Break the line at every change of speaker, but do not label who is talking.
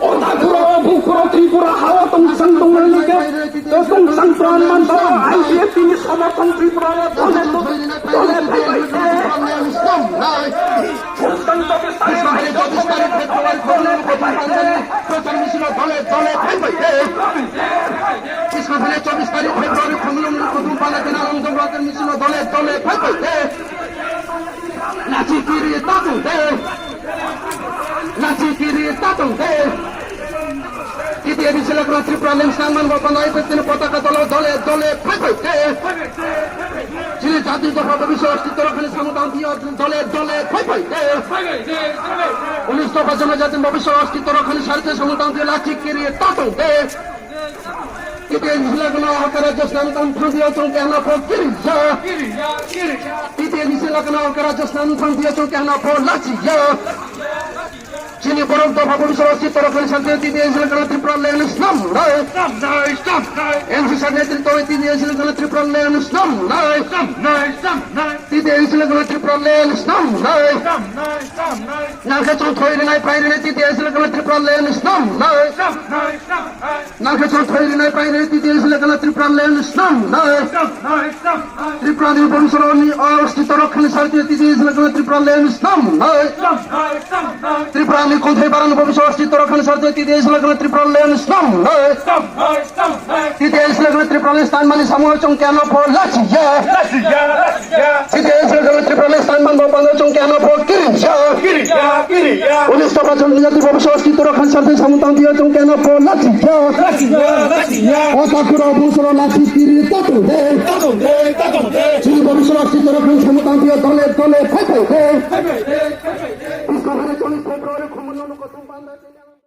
오다구로 부쿠로 Tripura 하와 동상 동물리게 동상 또한만 더 ICF니 서머통 ত্রিপুরা와 돈에 팔고 정상적인 사회의 정상의 대통령을 돈에 팔고 প্রচারমিছিল দলে দলে ভাইভাইতে ইসলামের 24 তারিখ ফেব্রুয়ারি সম্মেলনের প্রথম পালাতে আনন্দবাদের মিছিল দলে দলে ভাইভাইতে নাচিকিরি তাতুতে তৃতীয় মিছিল ত্রিপুরা ন্যাশনাল গণতান্ত্রিক পতাকা দলে দলে ভাইভাইতে যিনি জাতীয় ভবিষ্যৎ অস্তিত্ব রক্ষণে সংগ্রাম দিয়ে দলে দলে ভাইভাইতে 19 দফা জনজাতির ভবিষ্যৎ অস্তিত্ব রক্ষণের স্বার্থে সংগ্রাম দিয়ে নাচিকিরি তাতুতে তৃতীয় মিছিল রাজ্য স্নানতন্ত্র দিয়ে চলকে আনা পর তৃতীয় মিছিল রাজ্য স্নানতন্ত্র দিয়ে চলকে আনা পর লাচিয়া যিনি বরং দফা ভবিষ্যৎ অস্তিত্ব রক্ষণের স্বার্থে তৃতীয় মিছিল ত্রিপুরা লেন ইসলাম এনসিসার নেতৃত্ব তৃতীয় মিছিল ত্রিপুরা লেন ইসলাম তৃতীয় মিছিল ত্রিপুরা লেন ইসলাম নাকে চোখ হইলে নাই পাইরে তৃতীয় মিছিল ত্রিপুরা লেন ইসলাম নাকে চোখ হইলে নাই পাইরে তৃতীয় মিছিল ত্রিপুরা লেন ইসলাম ত্রিপুরা ভবিষ্যৎ অস্তিত্ব রক্ষণের স্বার্থে তৃতীয় মিছিল ত্রিপুরা লেন ইসলাম ত্রিপুরা কোথায় বাড়ানো ভবিষ্যৎ অস্তিত্ব রক্ষণের স্বার্থে তৃতীয় মিছিল ত্রিপুরা লেন ইসলাম তৃতীয় মিছিল ত্রিপুরা স্থান মানে সমূহ কেন পর লাচিয়া তৃতীয় মিছিল ত্রিপুরা স্থান মানে কেন পর কিরিয়া 19 দফা জনজাতির ভবিষ্যৎ অস্তিত্ব রক্ষণের স্বার্থে সমতান দিয়ে কেন পর লাচিয়া ওতাকুরা বুসরা লাচি কিরি তাতুতে যিনি ভবিষ্যৎ অস্তিত্ব রক্ষণের সমতান দিয়ে দলে দলে ফাইফাইতে